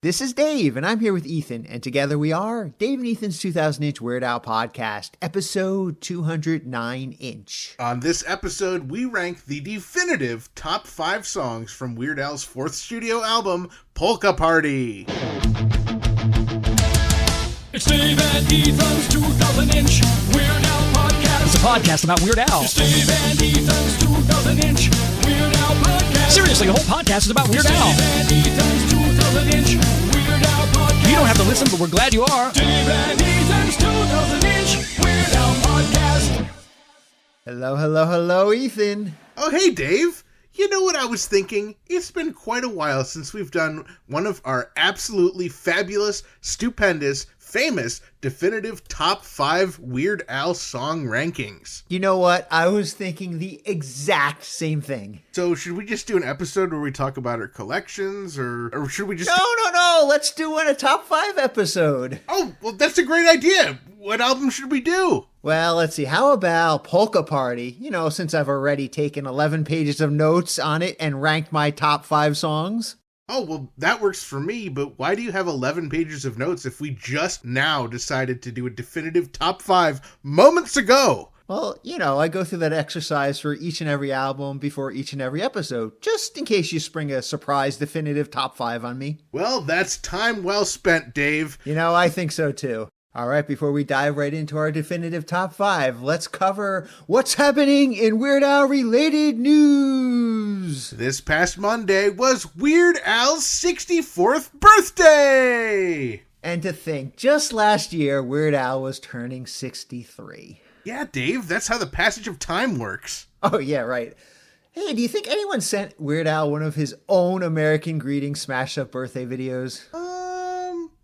This is Dave, and I'm here with Ethan, and together we are Dave and Ethan's 2000-inch Weird Al podcast, episode 209-inch. On this episode, we rank the definitive top 5 songs from Weird Al's 4th studio album, Polka Party. It's Dave and Ethan's 2000-inch Weird Al podcast. It's a podcast about Weird Al. It's Dave and Ethan's 2000-inch Weird Al podcast. Seriously, the whole podcast is about Weird It's Al. Dave and Ethan's 2000-inch Weird Al podcast. You don't have to listen, but we're glad you are. Dave and Ethan's 2000-inch Weird Al podcast. Hello, Ethan. Oh, hey, Dave. You know what I was thinking? It's been quite a while since we've done one of our absolutely fabulous, stupendous, famous, definitive top 5 Weird Al song rankings. You know what? I was thinking the exact same thing. So should we just do an episode where we talk about our collections, or should we just... No. Let's do a top 5 episode. Oh, well, that's a great idea. What album should we do? Well, let's see. How about Polka Party? You know, since I've already taken 11 pages of notes on it and ranked my top 5 songs. Oh, well, that works for me, but why do you have 11 pages of notes if we just now decided to do a definitive top 5 moments ago? Well, you know, I go through that exercise for each and every album before each and every episode, just in case you spring a surprise definitive top 5 on me. Well, that's time well spent, Dave. You know, I think so too. All right, before we dive right into our definitive top 5, let's cover what's happening in Weird Al related news. This past Monday was Weird Al's 64th birthday! And to think, just last year, Weird Al was turning 63. Yeah, Dave, that's how the passage of time works. Oh, yeah, right. Hey, do you think anyone sent Weird Al one of his own American Greetings smashed-up birthday videos?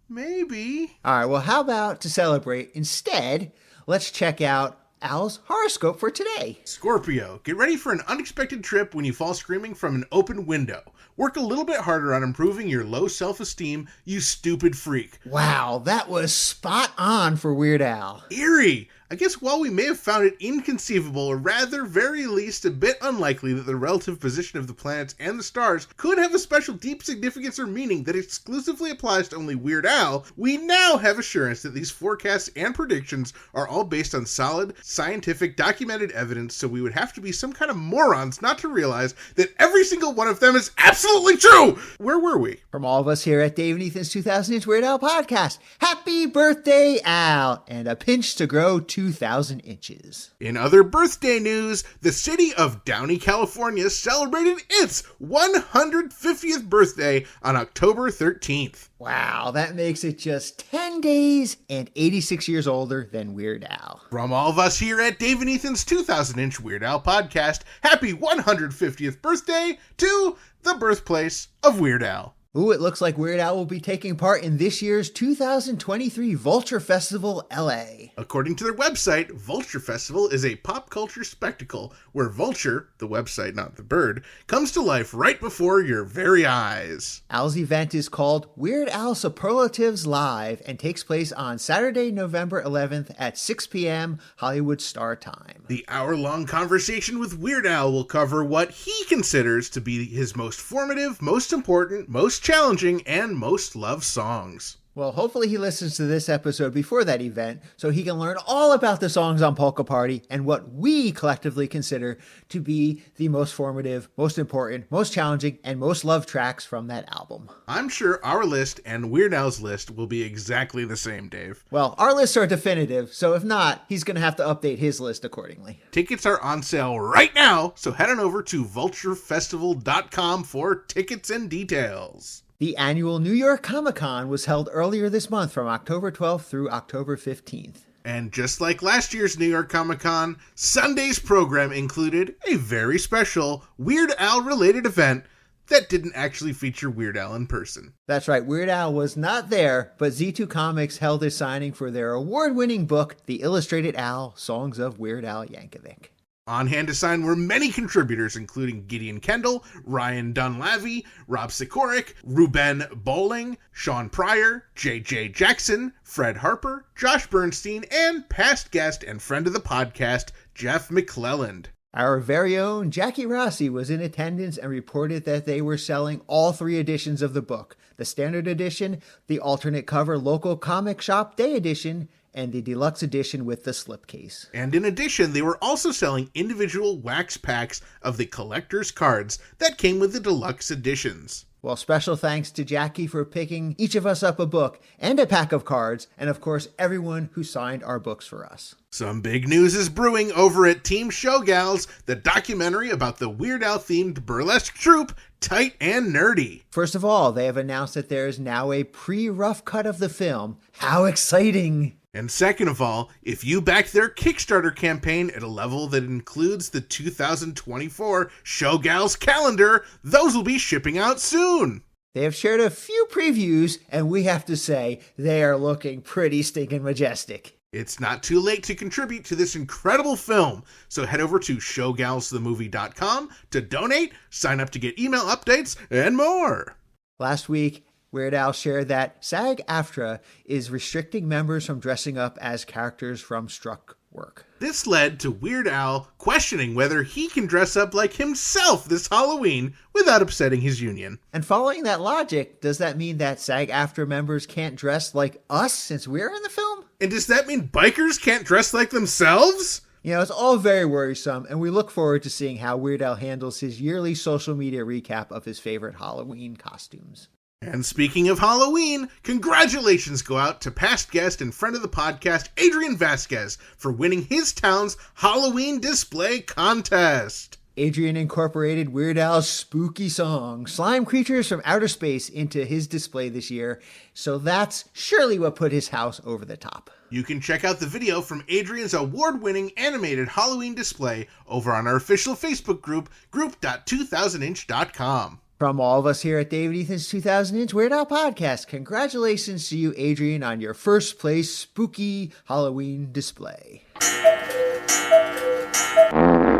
Maybe. All right, well, how about to celebrate, instead, let's check out Al's horoscope for today. Scorpio, get ready for an unexpected trip when you fall screaming from an open window. Work a little bit harder on improving your low self-esteem, you stupid freak. Wow, that was spot on for Weird Al. Eerie! I guess while we may have found it inconceivable, or rather, very least, a bit unlikely that the relative position of the planets and the stars could have a special deep significance or meaning that exclusively applies to only Weird Al, we now have assurance that these forecasts and predictions are all based on solid, scientific, documented evidence, so we would have to be some kind of morons not to realize that every single one of them is absolutely true! Where were we? From all of us here at Dave and Ethan's 2000-inch Weird Al podcast, happy birthday, Al, and a pinch to grow 2,000 inches. In other birthday news, the city of Downey, California celebrated its 150th birthday on October 13th. Wow, that makes it just 10 days and 86 years older than Weird Al. From all of us here at Dave and Ethan's 2000-inch Weird Al podcast, happy 150th birthday to the birthplace of Weird Al. Ooh, it looks like Weird Al will be taking part in this year's 2023 Vulture Festival LA. According to their website, Vulture Festival is a pop culture spectacle where Vulture, the website, not the bird, comes to life right before your very eyes. Al's event is called Weird Al Superlatives Live and takes place on Saturday, November 11th at 6 p.m. Hollywood Star Time. The hour-long conversation with Weird Al will cover what he considers to be his most formative, most important, most challenging, and most loved songs. Well, hopefully he listens to this episode before that event so he can learn all about the songs on Polka Party and what we collectively consider to be the most formative, most important, most challenging, and most loved tracks from that album. I'm sure our list and Weird Al's list will be exactly the same, Dave. Well, our lists are definitive, so if not, he's going to have to update his list accordingly. Tickets are on sale right now, so head on over to vulturefestival.com for tickets and details. The annual New York Comic-Con was held earlier this month from October 12th through October 15th. And just like last year's New York Comic-Con, Sunday's program included a very special Weird Al-related event that didn't actually feature Weird Al in person. That's right, Weird Al was not there, but Z2 Comics held a signing for their award-winning book, The Illustrated Al, Songs of Weird Al Yankovic. On hand to sign were many contributors, including Gideon Kendall, Ryan Dunlavey, Rob Sikorik, Ruben Bowling, Sean Pryor, J.J. Jackson, Fred Harper, Josh Bernstein, and past guest and friend of the podcast, Jeff McClelland. Our very own Jackie Rossi was in attendance and reported that they were selling all 3 editions of the book: the standard edition, the alternate cover local comic shop day edition, and the deluxe edition with the slipcase. And in addition, they were also selling individual wax packs of the collector's cards that came with the deluxe editions. Well, special thanks to Jackie for picking each of us up a book and a pack of cards, and of course, everyone who signed our books for us. Some big news is brewing over at Team Showgals, the documentary about the Weird Al-themed burlesque troupe, Tight and Nerdy. First of all, they have announced that there is now a pre-rough cut of the film. How exciting! And second of all, if you back their Kickstarter campaign at a level that includes the 2024 Showgals calendar, those will be shipping out soon. They have shared a few previews, and we have to say, they are looking pretty stinking majestic. It's not too late to contribute to this incredible film, so head over to showgalsthemovie.com to donate, sign up to get email updates, and more. Last week, Weird Al shared that SAG-AFTRA is restricting members from dressing up as characters from Struck work. This led to Weird Al questioning whether he can dress up like himself this Halloween without upsetting his union. And following that logic, does that mean that SAG-AFTRA members can't dress like us since we're in the film? And does that mean bikers can't dress like themselves? You know, it's all very worrisome, and we look forward to seeing how Weird Al handles his yearly social media recap of his favorite Halloween costumes. And speaking of Halloween, congratulations go out to past guest and friend of the podcast, Adrian Vasquez, for winning his town's Halloween display contest. Adrian incorporated Weird Al's spooky song, Slime Creatures from Outer Space, into his display this year, so that's surely what put his house over the top. You can check out the video from Adrian's award-winning animated Halloween display over on our official Facebook group, group.2000inch.com. From all of us here at David Ethan's 2000 Inch Weird Al Podcast, congratulations to you, Adrian, on your first place spooky Halloween display.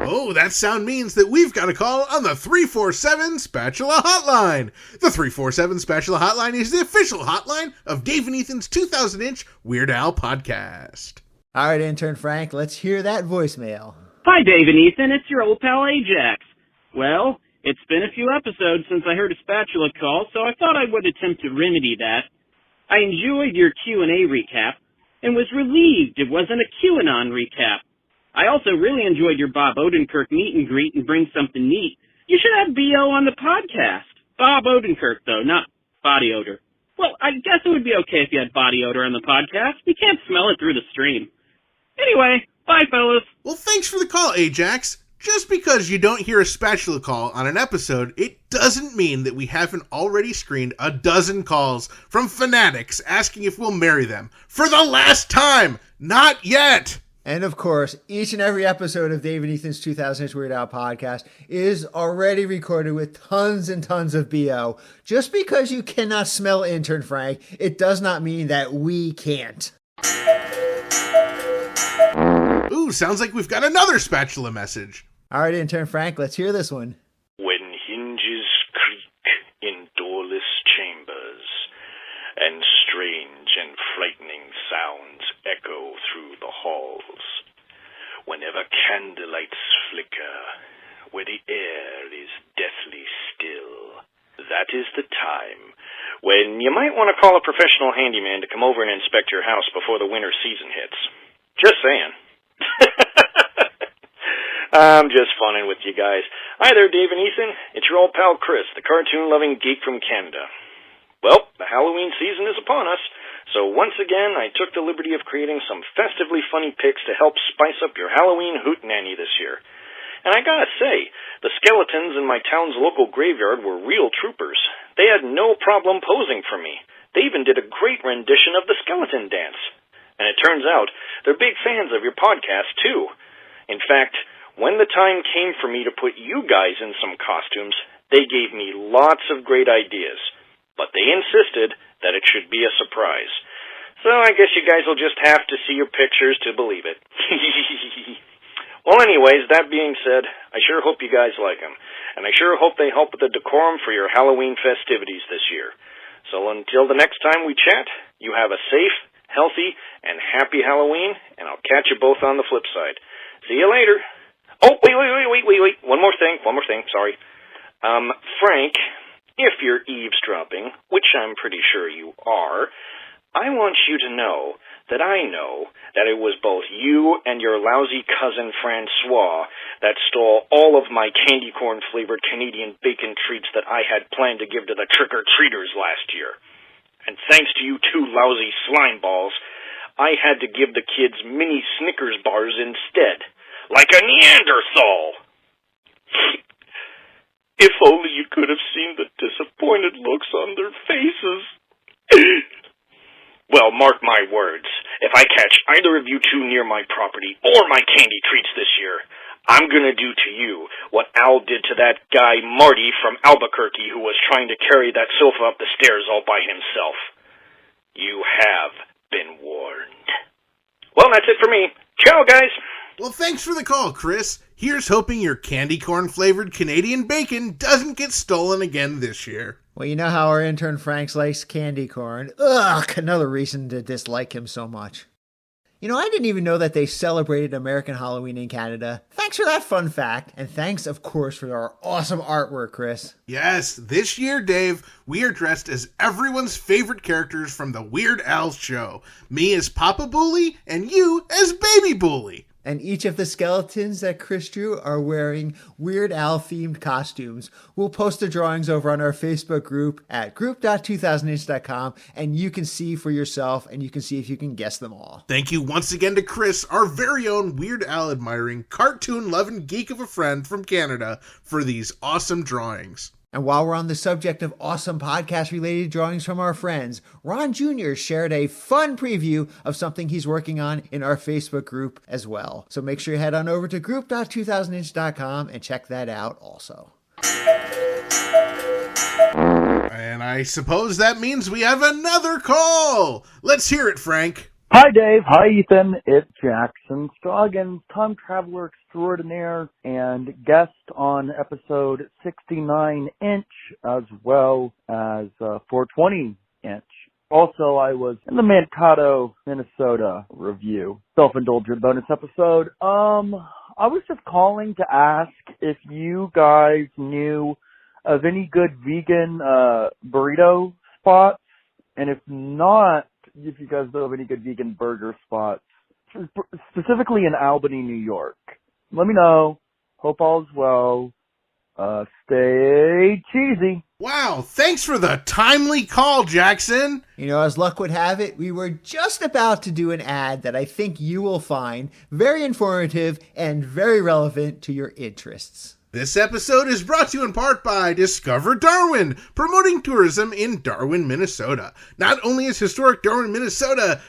Oh, that sound means that we've got a call on the 347 Spatula Hotline. The 347 Spatula Hotline is the official hotline of Dave and Ethan's 2000 Inch Weird Al Podcast. All right, intern Frank, let's hear that voicemail. Hi, Dave and Ethan. It's your old pal Ajax. Well, it's been a few episodes since I heard a spatula call, so I thought I would attempt to remedy that. I enjoyed your Q&A recap and was relieved it wasn't a QAnon recap. I also really enjoyed your Bob Odenkirk meet and greet and bring something neat. You should have B.O. on the podcast. Bob Odenkirk, though, not body odor. Well, I guess it would be okay if you had body odor on the podcast. We can't smell it through the stream. Anyway, bye, fellas. Well, thanks for the call, Ajax. Just because you don't hear a spatula call on an episode, it doesn't mean that we haven't already screened a dozen calls from fanatics asking if we'll marry them. For the last time! Not yet! And of course, each and every episode of Dave and Ethan's 2000 Inch Weird Al Podcast is already recorded with tons and tons of BO. Just because you cannot smell intern Frank, it does not mean that we can't. Ooh, sounds like we've got another spatula message. All right, intern Frank, let's hear this one. When hinges creak in doorless chambers, and strange and frightening sounds echo through the halls, whenever candlelights flicker, where the air is deathly still, that is the time when you might want to call a professional handyman to come over and inspect your house before the winter season hits. Just saying. I'm just funning with you guys. Hi there, Dave and Ethan. It's your old pal Chris, the cartoon-loving geek from Canada. Well, the Halloween season is upon us, so once again I took the liberty of creating some festively funny pics to help spice up your Halloween hootenanny this year. And I gotta say, the skeletons in my town's local graveyard were real troopers. They had no problem posing for me. They even did a great rendition of the skeleton dance. And it turns out, they're big fans of your podcast, too. In fact, when the time came for me to put you guys in some costumes, they gave me lots of great ideas. But they insisted that it should be a surprise. So I guess you guys will just have to see your pictures to believe it. Well, anyways, that being said, I sure hope you guys like them. And I sure hope they help with the decorum for your Halloween festivities this year. So until the next time we chat, you have a safe, healthy, and happy Halloween, and I'll catch you both on the flip side. See you later. Oh, wait. One more thing. Sorry. Frank, if you're eavesdropping, which I'm pretty sure you are, I want you to know that I know that it was both you and your lousy cousin Francois that stole all of my candy corn-flavored Canadian bacon treats that I had planned to give to the trick-or-treaters last year. And thanks to you two lousy slime balls, I had to give the kids mini Snickers bars instead, like a Neanderthal. If only you could have seen the disappointed looks on their faces. Well, mark my words. If I catch either of you two near my property or my candy treats this year, I'm gonna do to you what Al did to that guy Marty from Albuquerque who was trying to carry that sofa up the stairs all by himself. You have been warned. Well, that's it for me. Ciao, guys. Well, thanks for the call, Chris. Here's hoping your candy corn-flavored Canadian bacon doesn't get stolen again this year. Well, you know how our intern Frank likes candy corn. Ugh, another reason to dislike him so much. You know, I didn't even know that they celebrated American Halloween in Canada. Thanks for that fun fact. And thanks, of course, for our awesome artwork, Chris. Yes, this year, Dave, we are dressed as everyone's favorite characters from the Weird Al show. Me as Papa Bully and you as Baby Bully. And each of the skeletons that Chris drew are wearing Weird Al-themed costumes. We'll post the drawings over on our Facebook group at group.2000inch.com, and you can see for yourself, and you can see if you can guess them all. Thank you once again to Chris, our very own Weird Al-admiring, cartoon-loving geek of a friend from Canada, for these awesome drawings. And while we're on the subject of awesome podcast-related drawings from our friends, Ron Jr. shared a fun preview of something he's working on in our Facebook group as well. So make sure you head on over to group.2000inch.com and check that out also. And I suppose that means we have another call. Let's hear it, Frank. Hi, Dave. Hi, Ethan. It's Jackson Scoggins, time traveler extraordinaire and guest on episode 69-inch as well as 420-inch. Also, I was in the Mankato, Minnesota review. Self-indulgent bonus episode. I was just calling to ask if you guys knew of any good vegan burrito spots, and if not, if you guys know of any good vegan burger spots, specifically in Albany, New York. Let me know. Hope all's well. Stay cheesy. Wow, thanks for the timely call, Jackson. You know, as luck would have it, we were just about to do an ad that I think you will find very informative and very relevant to your interests. This episode is brought to you in part by Discover Darwin, promoting tourism in Darwin, Minnesota. Not only is historic Darwin, Minnesota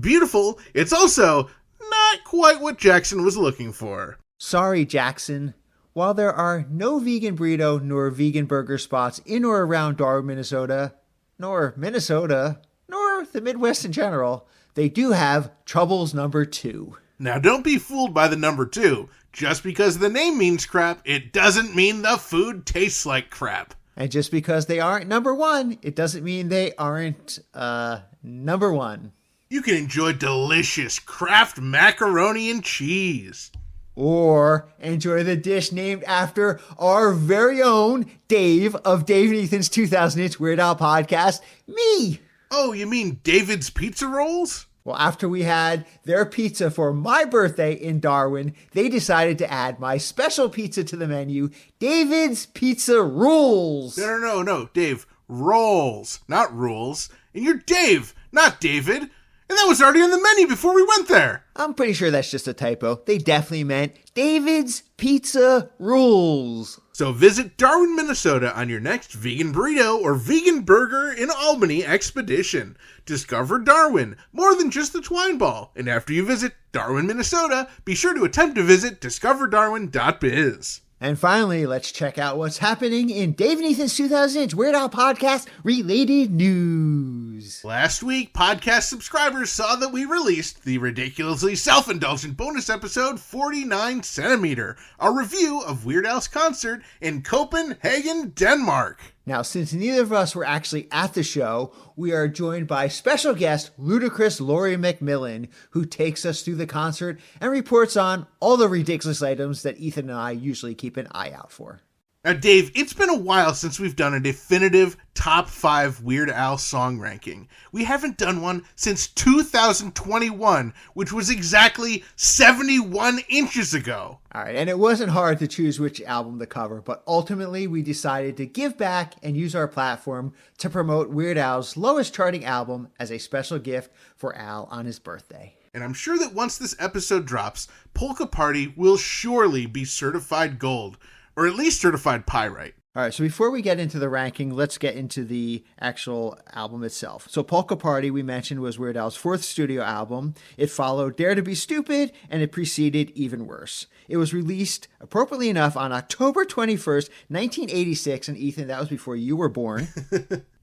beautiful, it's also not quite what Jackson was looking for. Sorry, Jackson. While there are no vegan burrito nor vegan burger spots in or around Darwin, Minnesota, nor the Midwest in general, they do have Troubles number 2. Now, don't be fooled by the number 2. Just because the name means crap, it doesn't mean the food tastes like crap. And just because they aren't number 1, it doesn't mean they aren't, number 1. You can enjoy delicious Kraft macaroni and cheese. Or enjoy the dish named after our very own Dave of Dave and Ethan's 2000-inch Weird Al podcast, me. Oh, you mean David's Pizza Rolls? Well, after we had their pizza for my birthday in Darwin, they decided to add my special pizza to the menu, David's Pizza Rules. No, Dave. Rolls, not rules. And you're Dave, not David. And that was already on the menu before we went there. I'm pretty sure that's just a typo. They definitely meant David's Pizza Rules. So visit Darwin, Minnesota on your next vegan burrito or vegan burger in Albany expedition. Discover Darwin, more than just the twine ball. And after you visit Darwin, Minnesota, be sure to attempt to visit discoverdarwin.biz. And finally, let's check out what's happening in Dave and Ethan's 2000-inch Weird Al podcast related news. Last week, podcast subscribers saw that we released the ridiculously self-indulgent bonus episode 49 Centimeter, a review of Weird Al's concert in Copenhagen, Denmark. Now, since neither of us were actually at the show, we are joined by special guest ludicrous Laurie McMillan, who takes us through the concert and reports on all the ridiculous items that Ethan and I usually keep an eye out for. Now, Dave, it's been a while since we've done a definitive top 5 Weird Al song ranking. We haven't done one since 2021, which was exactly 71 inches ago. All right, and it wasn't hard to choose which album to cover, but ultimately we decided to give back and use our platform to promote Weird Al's lowest charting album as a special gift for Al on his birthday. And I'm sure that once this episode drops, Polka Party will surely be certified gold, or at least certified pyrite. All right, so before we get into the ranking, let's get into the actual album itself. So Polka Party, we mentioned, was Weird Al's 4th studio album. It followed Dare to Be Stupid, and it preceded Even Worse. It was released, appropriately enough, on October 21st, 1986. And Ethan, that was before you were born.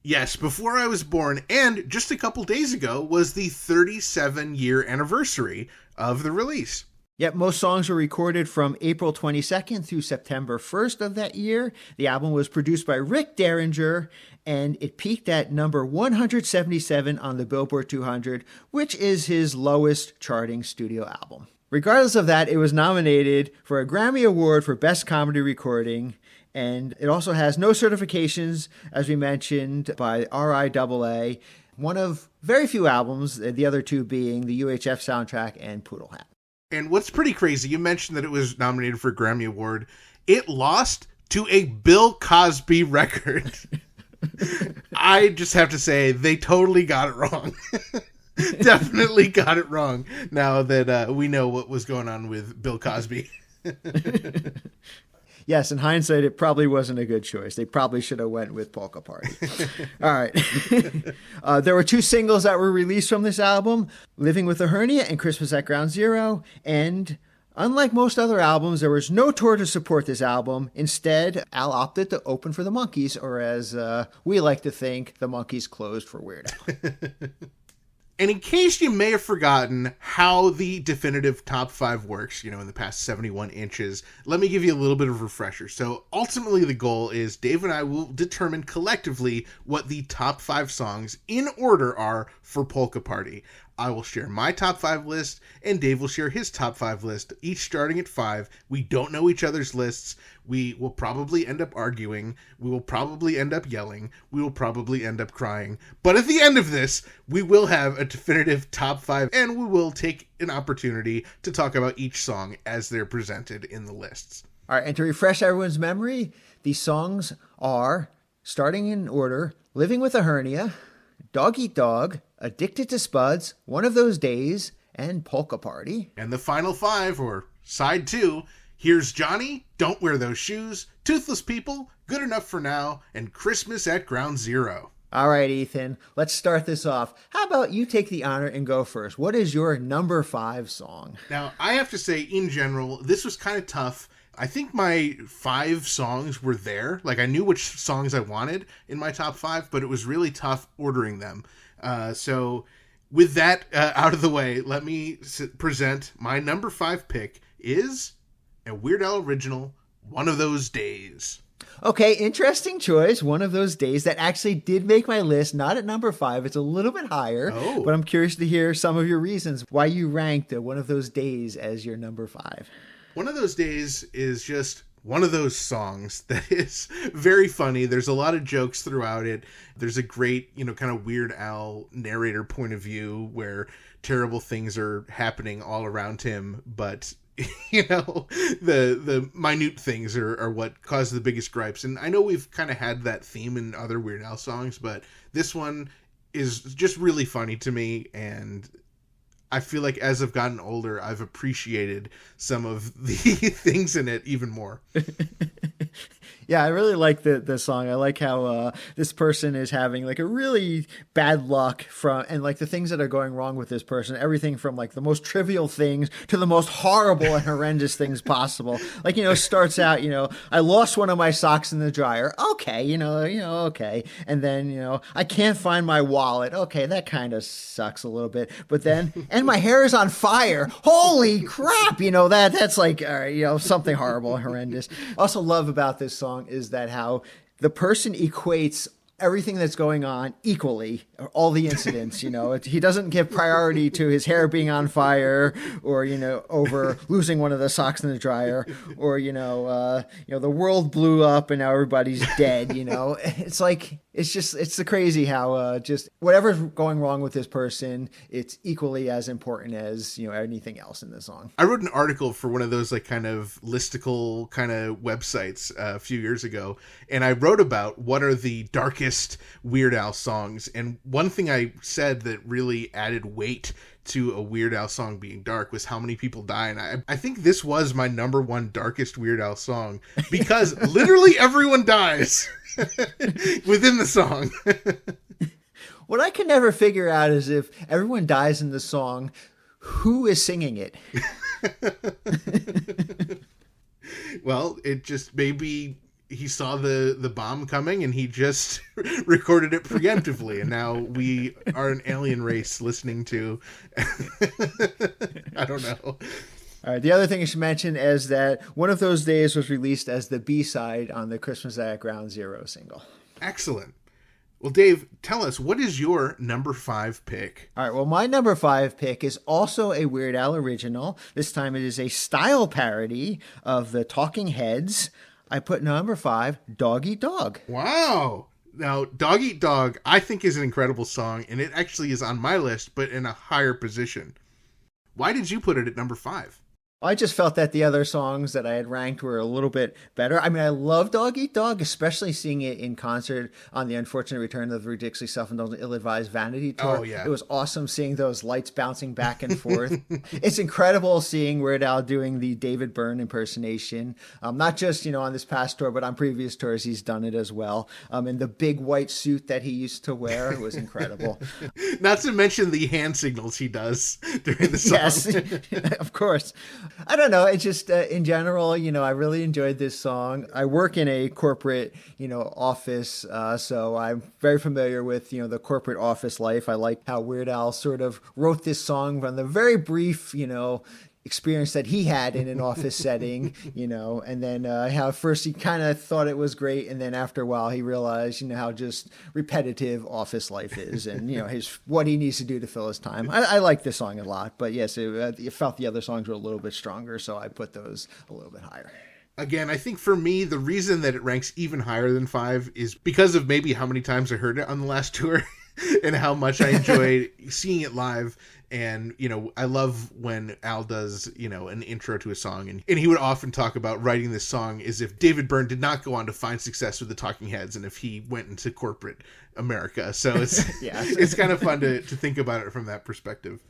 Yes, before I was born, and just a couple days ago was the 37-year anniversary of the release. Yet most songs were recorded from April 22nd through September 1st of that year. The album was produced by Rick Derringer, and it peaked at number 177 on the Billboard 200, which is his lowest charting studio album. Regardless of that, it was nominated for a Grammy Award for Best Comedy Recording, and it also has no certifications, as we mentioned, by RIAA, one of very few albums, the other two being the UHF soundtrack and Poodle Hat. And what's pretty crazy, you mentioned that it was nominated for a Grammy Award. It lost to a Bill Cosby record. I just have to say, they totally got it wrong. Definitely got it wrong now that we know what was going on with Bill Cosby. Yes, in hindsight, it probably wasn't a good choice. They probably should have went with Polka Party. All right. There were 2 singles that were released from this album, Living with a Hernia and Christmas at Ground Zero. And unlike most other albums, there was no tour to support this album. Instead, Al opted to open for the Monkees, or as we like to think, the Monkees closed for Weird Al. And in case you may have forgotten how the definitive top 5 works, in the past 71 inches, let me give you a little bit of a refresher. So ultimately the goal is Dave and I will determine collectively what the top 5 songs in order are for Polka Party. I will share my top 5 list, and Dave will share his top 5 list, each starting at 5. We don't know each other's lists. We will probably end up arguing. We will probably end up yelling. We will probably end up crying. But at the end of this, we will have a definitive top 5, and we will take an opportunity to talk about each song as they're presented in the lists. All right, and to refresh everyone's memory, these songs are, starting in order, Living with a Hernia, Dog Eat Dog, Addicted to Spuds, One of Those Days, and Polka Party. And the final 5, or side 2, Here's Johnny, Don't Wear Those Shoes, Toothless People, Good Enough for Now, and Christmas at Ground Zero. All right, Ethan, let's start this off. How about you take the honor and go first? What is your number 5 song? Now, I have to say, in general, this was kind of tough. I think my 5 songs were there. Like, I knew which songs I wanted in my top 5, but it was really tough ordering them. So with that out of the way, let me present my number 5 pick is a Weird Al original, One of Those Days. Okay, interesting choice. One of Those Days that actually did make my list, not at number 5. It's a little bit higher, but I'm curious to hear some of your reasons why you ranked One of Those Days as your number 5. One of Those Days is just one of those songs that is very funny. There's a lot of jokes throughout it. There's a great, kind of Weird Al narrator point of view where terrible things are happening all around him, but the minute things are what cause the biggest gripes. And I know we've kind of had that theme in other Weird Al songs, but this one is just really funny to me, and I feel like as I've gotten older, I've appreciated some of the things in it even more. Yeah, I really like the song. I like how this person is having like a really bad luck from, and like the things that are going wrong with this person, everything from like the most trivial things to the most horrible and horrendous things possible. Like, starts out, I lost one of my socks in the dryer. Okay, okay. And then, I can't find my wallet. Okay, that kind of sucks a little bit. But then, and my hair is on fire. Holy crap, that's like, something horrible and horrendous. Also love about this song is that how the person equates everything that's going on equally, all the incidents, he doesn't give priority to his hair being on fire or, over losing one of the socks in the dryer or, the world blew up and now everybody's dead, it's like, it's the crazy how just whatever's going wrong with this person, it's equally as important as, anything else in the song. I wrote an article for one of those like kind of listicle kind of websites a few years ago, and I wrote about what are the darkest Weird Al songs. And one thing I said that really added weight to a Weird Al song being dark was how many people die. And I think this was my number one darkest Weird Al song because literally everyone dies within the song. What I can never figure out is if everyone dies in the song, who is singing it? Well, it just maybe he saw the bomb coming and he just recorded it preemptively, and now we are an alien race listening to I don't know. All right, the other thing I should mention is that One of Those Days was released as the B-side on the Christmas at Ground Zero single. Excellent. Well, Dave, tell us, what is your number 5 pick? All right, well, my number 5 pick is also a Weird Al original. This time it is a style parody of the Talking Heads. I put number 5, Dog Eat Dog. Wow. Now, Dog Eat Dog, I think is an incredible song, and it actually is on my list, but in a higher position. Why did you put it at number 5? I just felt that the other songs that I had ranked were a little bit better. I mean, I love Dog Eat Dog, especially seeing it in concert on the Unfortunate Return of the Ridiculously Self-Indulgent Ill-Advised Vanity Tour. Oh, yeah. It was awesome seeing those lights bouncing back and forth. It's incredible seeing Weird Al doing the David Byrne impersonation. Not just, on this past tour, but on previous tours, he's done it as well. And the big white suit that he used to wear was incredible. Not to mention the hand signals he does during the song. Yes, of course. I don't know. It's just in general, I really enjoyed this song. I work in a corporate, office, so I'm very familiar with, the corporate office life. I like how Weird Al sort of wrote this song from the very brief, experience that he had in an office setting, and then how at first he kind of thought it was great, and then after a while he realized, how just repetitive office life is, and what he needs to do to fill his time. I like this song a lot, but yes, it felt the other songs were a little bit stronger, so I put those a little bit higher. Again, I think for me, the reason that it ranks even higher than 5 is because of maybe how many times I heard it on the last tour and how much I enjoyed seeing it live. And, I love when Al does, an intro to a song. And he would often talk about writing this song as if David Byrne did not go on to find success with the Talking Heads and if he went into corporate America. So it's it's kind of fun to think about it from that perspective.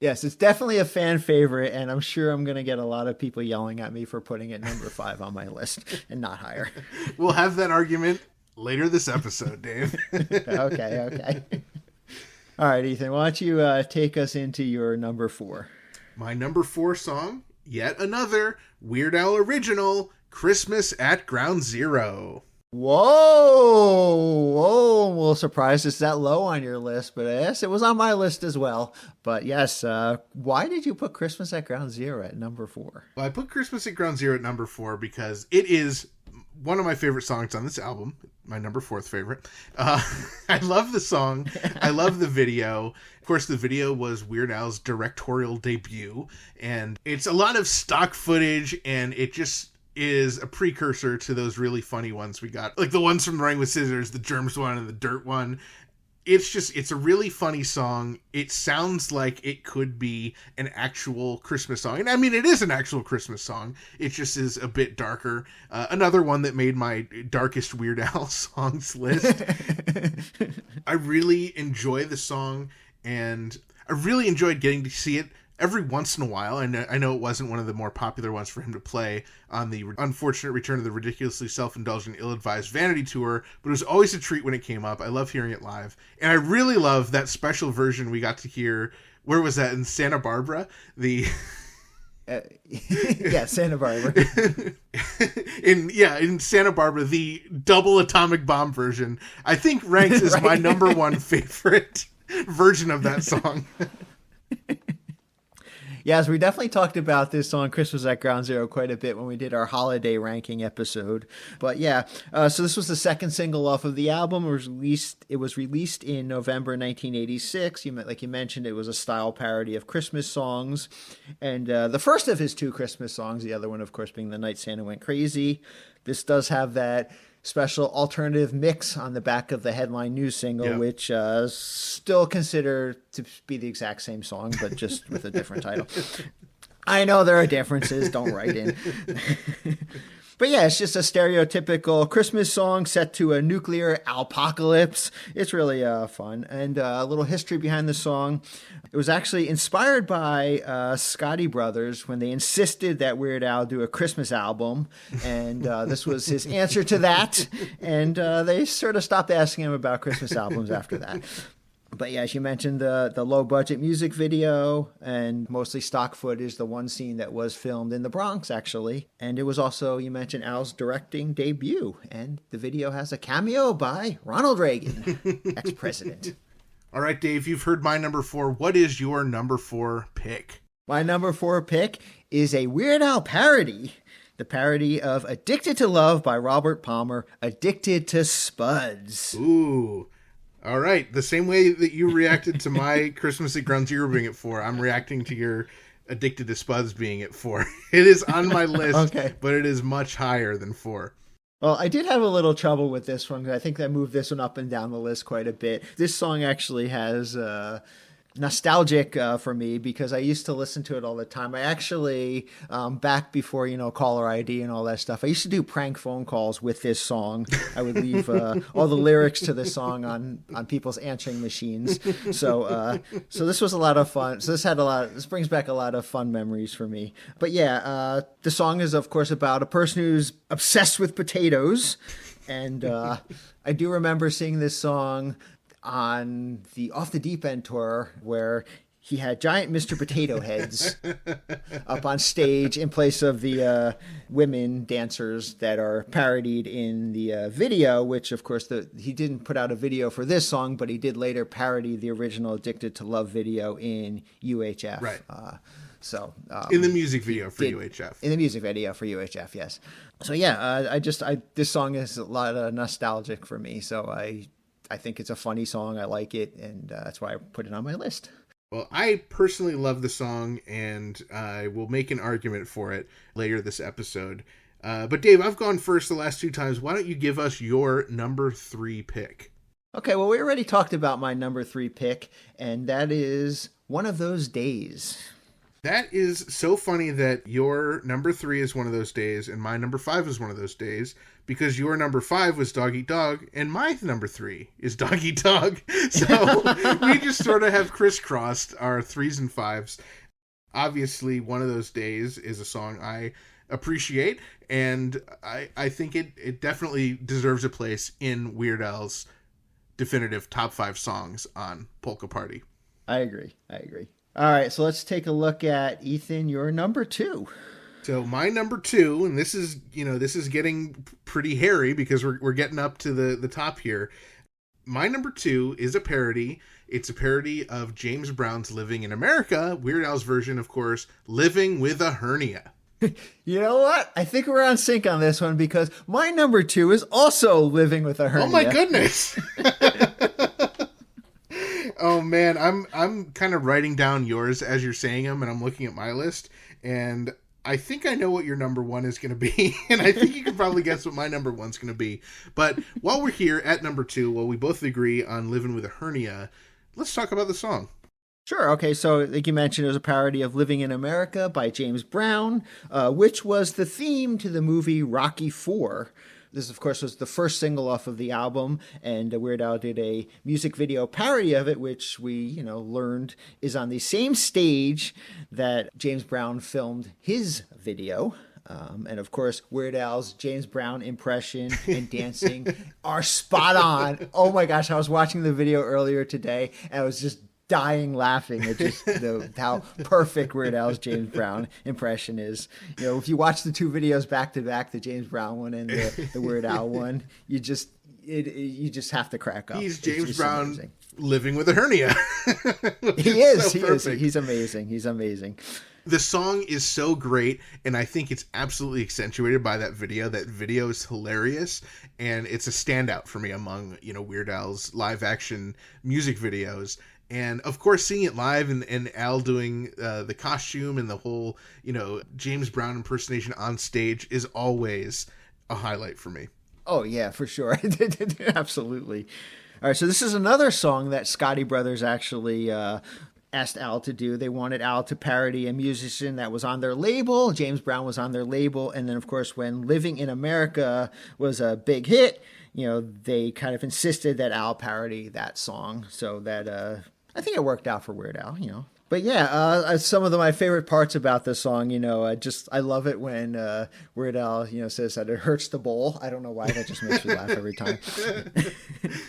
Yes, it's definitely a fan favorite, and I'm sure I'm going to get a lot of people yelling at me for putting it number 5 on my list and not higher. We'll have that argument later this episode, Dave. Okay. All right, Ethan, why don't you take us into your number 4? My number 4 song, yet another Weird Al original, Christmas at Ground Zero. Whoa, I'm a little surprised it's that low on your list, but yes, it was on my list as well. But yes, why did you put Christmas at Ground Zero at number 4? Well, I put Christmas at Ground Zero at number 4 because it is one of my favorite songs on this album, my number 4th favorite. I love the song. I love the video. Of course, the video was Weird Al's directorial debut, and it's a lot of stock footage, and it just is a precursor to those really funny ones we got. Like the ones from Running with Scissors, the Germs one and the Dirt one. It's a really funny song. It sounds like it could be an actual Christmas song. And I mean, it is an actual Christmas song. It just is a bit darker. Another one that made my darkest Weird Al songs list. I really enjoy the song, and I really enjoyed getting to see it every once in a while. I know it wasn't one of the more popular ones for him to play on the unfortunate return of the ridiculously self-indulgent, ill-advised Vanity Tour, but it was always a treat when it came up. I love hearing it live. And I really love that special version we got to hear. Where was that? In Santa Barbara? Yeah, Santa Barbara. in Santa Barbara, the double atomic bomb version, I think ranks as my number one favorite version of that song. Yes, we definitely talked about this on Christmas at Ground Zero quite a bit when we did our holiday ranking episode. But yeah, so this was the second single off of the album. It was released in November 1986. Like you mentioned, it was a style parody of Christmas songs. And the first of his two Christmas songs, the other one, of course, being The Night Santa Went Crazy. This does have that special alternative mix on the back of the headline news single, which still considered to be the exact same song, but just with a different title. I know there are differences. Don't write in. But yeah, it's just a stereotypical Christmas song set to a nuclear apocalypse. It's really fun. And a little history behind the song. It was actually inspired by Scotti Brothers when they insisted that Weird Al do a Christmas album. And this was his answer to that. And they sort of stopped asking him about Christmas albums after that. But yeah, as you mentioned, the low-budget music video and mostly stock footage, the one scene that was filmed in the Bronx, actually. And it was also, you mentioned, Al's directing debut. And the video has a cameo by Ronald Reagan, ex-president. All right, Dave, you've heard my number 4. What is your number 4 pick? My number 4 pick is a Weird Al parody. The parody of Addicted to Love by Robert Palmer, Addicted to Spuds. Ooh. All right. The same way that you reacted to my Christmas at Ground Zero being at 4, I'm reacting to your Addicted to Spuds being at 4. It is on my list, but it is much higher than 4. Well, I did have a little trouble with this one. I think I moved this one up and down the list quite a bit. This song actually has nostalgic for me because I used to listen to it all the time. I actually, back before, caller ID and all that stuff, I used to do prank phone calls with this song. I would leave all the lyrics to the song on people's answering machines. So this was a lot of fun. So this brings back a lot of fun memories for me. But yeah, the song is, of course, about a person who's obsessed with potatoes. And I do remember seeing this song on the Off the Deep End tour where he had giant Mr. Potato Heads up on stage in place of the women dancers that are parodied in the video, which of course he didn't put out a video for this song, but he did later parody the original Addicted to Love video in UHF. Right. In the music video for UHF. In the music video for UHF, yes. So yeah, this song is a lot of nostalgic for me. So I think it's a funny song. I like it, and that's why I put it on my list. Well, I personally love the song, and I will make an argument for it later this episode. But Dave, I've gone first the last 2 times. Why don't you give us your number 3 pick? Okay, well, we already talked about my number 3 pick, and that is One of Those Days. That is so funny that your number 3 is One of Those Days, and my number 5 is One of Those Days, because your number 5 was Dog Eat Dog, and my number 3 is Dog Eat Dog. So we just sort of have crisscrossed our 3s and 5s. Obviously, One of Those Days is a song I appreciate, and I think it definitely deserves a place in Weird Al's definitive top 5 songs on Polka Party. I agree. All right, so let's take a look at, Ethan, your number 2. So my number 2, and this is getting pretty hairy because we're getting up to the top here. My number 2 is a parody. It's a parody of James Brown's Living in America, Weird Al's version, of course, Living with a Hernia. You know what? I think we're on sync on this one because my number 2 is also Living with a Hernia. Oh my goodness. Oh man, I'm kind of writing down yours as you're saying them, and I'm looking at my list, and I think I know what your number 1 is going to be, and I think you can probably guess what my number 1 is going to be. But while we're here at number 2, while we both agree on Living with a Hernia, let's talk about the song. Sure. Okay. So, like you mentioned, it was a parody of Living in America by James Brown, which was the theme to the movie Rocky IV, This, of course, was the first single off of the album, and Weird Al did a music video parody of it, which we, learned is on the same stage that James Brown filmed his video. And of course, Weird Al's James Brown impression and dancing are spot on. Oh my gosh, I was watching the video earlier today, and I was just dying laughing at just how perfect Weird Al's James Brown impression is. If you watch the two videos back to back, the James Brown one and the Weird Al one, you just have to crack up. He's James Brown amazing. Living with a hernia. He is. He's amazing. He's amazing. The song is so great, and I think it's absolutely accentuated by that video. That video is hilarious, and it's a standout for me among, Weird Al's live action music videos. And of course, seeing it live and Al doing the costume and the whole, James Brown impersonation on stage is always a highlight for me. Oh, yeah, for sure. Absolutely. All right, so this is another song that Scotty Brothers actually asked Al to do. They wanted Al to parody a musician that was on their label. James Brown was on their label. And then, of course, when Living in America was a big hit, they kind of insisted that Al parody that song. So that I think it worked out for Weird Al, But yeah, some of my favorite parts about this song, I love it when Weird Al, says that it hurts the bowl. I don't know why, that just makes me laugh every time.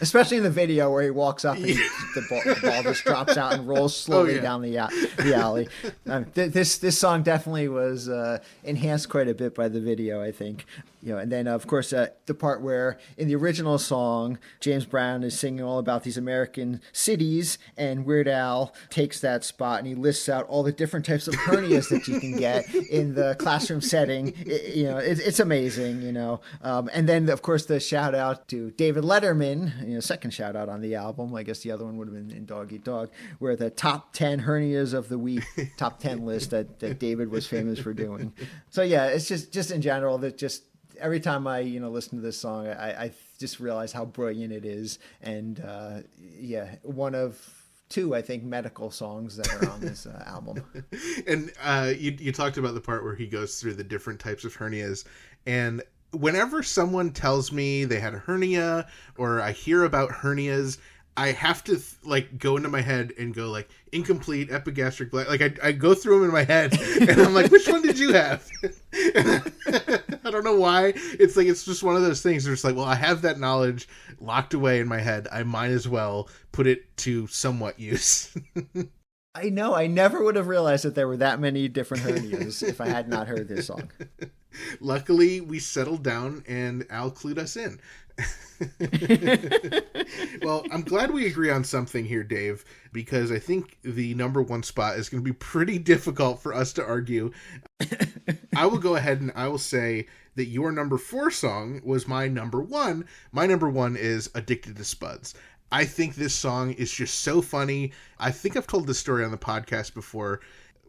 Especially in the video where he walks up and the ball just drops out and rolls slowly down the alley. This song definitely was enhanced quite a bit by the video, I think. And then, of course, the part where in the original song, James Brown is singing all about these American cities, and Weird Al takes that spot and he lists out all the different types of hernias that you can get in the classroom setting. It's amazing, And then, of course, the shout out to David Letterman, second shout out on the album. I guess the other one would have been in Dog Eat Dog, where the top 10 hernias of the week, top 10 list that David was famous for doing. So, yeah, it's just in general that just every time I, listen to this song, I just realize how brilliant it is. And, one of two, I think, medical songs that are on this album. And you talked about the part where he goes through the different types of hernias. And whenever someone tells me they had a hernia or I hear about hernias, I have to go into my head and go incomplete epigastric I go through them in my head and I'm like, which one did you have? I don't know why. It's just one of those things where it's well, I have that knowledge locked away in my head. I might as well put it to somewhat use. I know. I never would have realized that there were that many different hernias if I had not heard this song. Luckily, we settled down and Al clued us in. Well, I'm glad we agree on something here, Dave, because I think the number one spot is going to be pretty difficult for us to argue. I will go ahead and I will say that your number 4 song was my number 1. My number 1 is Addicted to Spuds. I think this song is just so funny. I think I've told this story on the podcast before,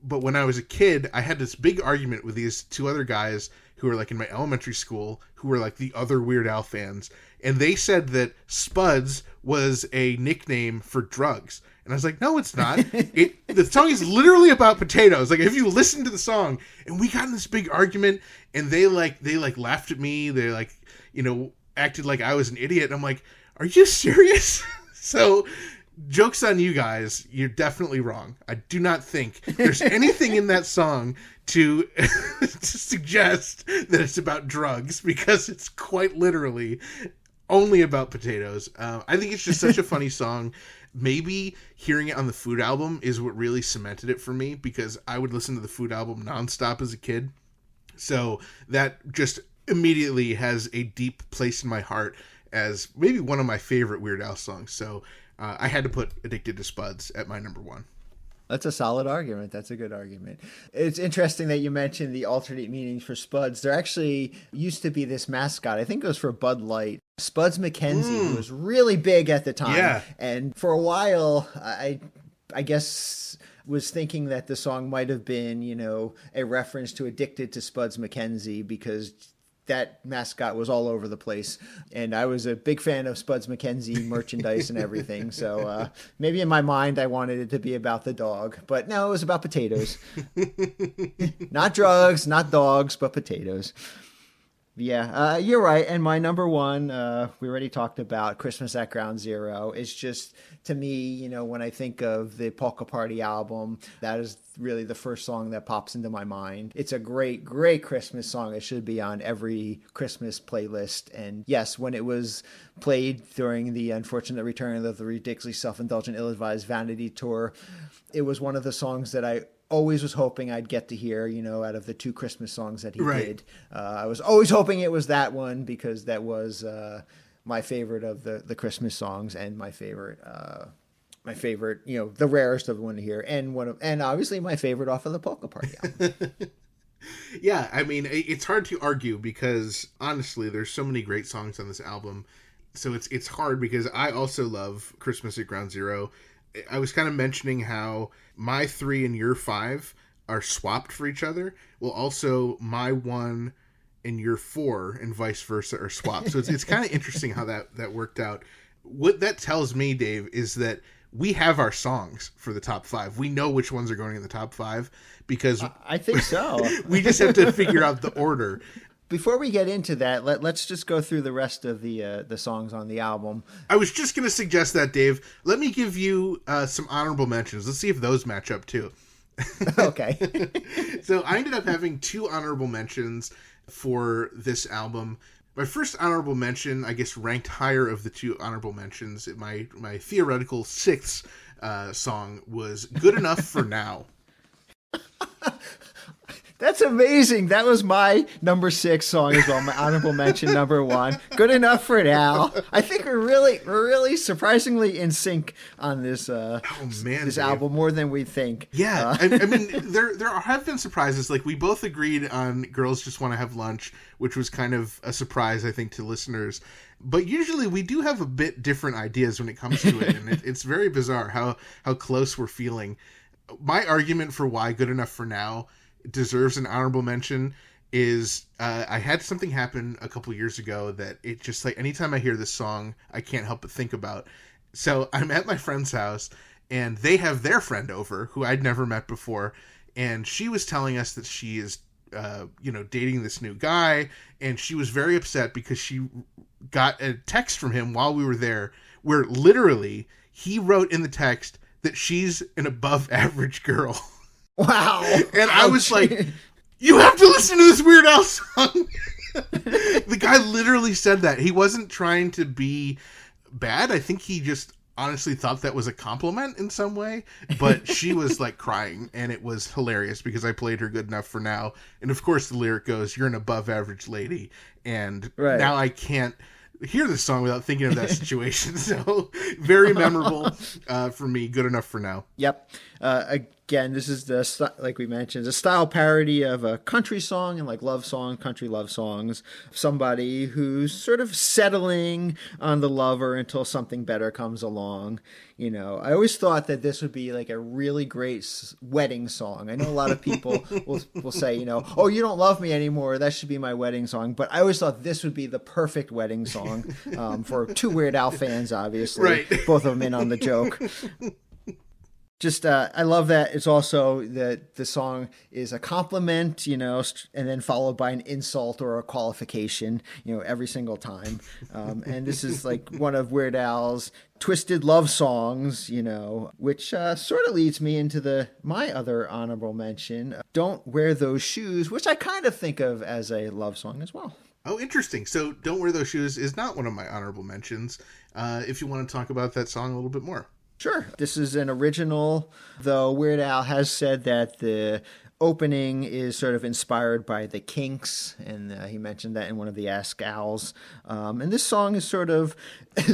but when I was a kid, I had this big argument with these two other guys who were in my elementary school, who were the other Weird Al fans. And they said that Spuds was a nickname for drugs. And I was like, no, it's not. The song is literally about potatoes. If you listen to the song, and we got in this big argument, and they laughed at me. They acted like I was an idiot. And I'm like, are you serious? So joke's on you guys. You're definitely wrong. I do not think there's anything in that song to suggest that it's about drugs, because it's quite literally only about potatoes. I think it's just such a funny song. Maybe hearing it on the Food album is what really cemented it for me, because I would listen to the Food album nonstop as a kid. So that just immediately has a deep place in my heart as maybe one of my favorite Weird Al songs. So I had to put Addicted to Spuds at my number 1. That's a solid argument. That's a good argument. It's interesting that you mentioned the alternate meanings for Spuds. There actually used to be this mascot. I think it was for Bud Light. Spuds McKenzie, who was really big at the time. Yeah. And for a while, I guess was thinking that the song might have been, a reference to Addicted to Spuds McKenzie, because that mascot was all over the place. And I was a big fan of Spuds McKenzie merchandise and everything. So maybe in my mind, I wanted it to be about the dog. But no, it was about potatoes. Not drugs, not dogs, but potatoes. Yeah, you're right. And my number one, we already talked about Christmas at Ground Zero. It's just, to me, when I think of the Polka Party album, that is really the first song that pops into my mind. It's a great, great Christmas song. It should be on every Christmas playlist. And yes, when it was played during the unfortunate return of the ridiculously self-indulgent, ill-advised Vanity Tour, it was one of the songs that I always was hoping I'd get to hear, out of the 2 Christmas songs that he did. I was always hoping it was that one, because that was my favorite of the Christmas songs, and my favorite, the rarest of the one to hear, and obviously my favorite off of the Polka Party album. Yeah, I mean, it's hard to argue, because honestly, there's so many great songs on this album. So it's hard, because I also love Christmas at Ground Zero. I was kind of mentioning how my 3 and your 5 are swapped for each other. Well, also my 1 and your 4 and vice versa are swapped. So it's kind of interesting how that worked out. What that tells me, Dave, is that we have our songs for the top 5. We know which ones are going in the top 5, because I think so. We just have to figure out the order. Before we get into that, let's just go through the rest of the songs on the album. I was just going to suggest that, Dave. Let me give you some honorable mentions. Let's see if those match up, too. Okay. So I ended up having 2 honorable mentions for this album. My first honorable mention, I guess, ranked higher of the 2 honorable mentions. My theoretical 6th song was Good Enough for Now. That's amazing. That was my number 6 song as well. My honorable mention number 1. Good Enough for Now. I think we're really surprisingly in sync on this this album, more than we think. Yeah, I mean, there have been surprises. Like, we both agreed on Girls Just Want to Have Lunch, which was kind of a surprise, I think, to listeners. But usually we do have a bit different ideas when it comes to it, and it's very bizarre how close we're feeling. My argument for why Good Enough for Now deserves an honorable mention is I had something happen a couple years ago that it just, like, anytime I hear this song, I can't help but think about. So I'm at my friend's house, and they have their friend over who I'd never met before, and she was telling us that she is dating this new guy, and she was very upset because she got a text from him while we were there where literally he wrote in the text that she's an above average girl. Wow. And I was like, you have to listen to this Weird Al song. The guy literally said that. He wasn't trying to be bad. I think he just honestly thought that was a compliment in some way. But she was like crying, and it was hilarious because I played her Good Enough for Now. And of course the lyric goes, you're an above average lady. And now I can't hear this song without thinking of that situation. So very memorable for me. Good Enough for Now. Yep. Again, this is like we mentioned, a style parody of a country song and like country love songs. Somebody who's sort of settling on the lover until something better comes along. I always thought that this would be like a really great wedding song. I know a lot of people will say, oh, you don't love me anymore, that should be my wedding song. But I always thought this would be the perfect wedding song for 2 Weird Al fans, obviously. Right. Both of them in on the joke. Just, I love that it's also that the song is a compliment, and then followed by an insult or a qualification, every single time. And this is like one of Weird Al's twisted love songs, which sort of leads me into my other honorable mention, Don't Wear Those Shoes, which I kind of think of as a love song as well. Oh, interesting. So Don't Wear Those Shoes is not one of my honorable mentions. If you want to talk about that song a little bit more. Sure. This is an original, though Weird Al has said that the opening is sort of inspired by the Kinks, and he mentioned that in one of the Ask Als. And this song is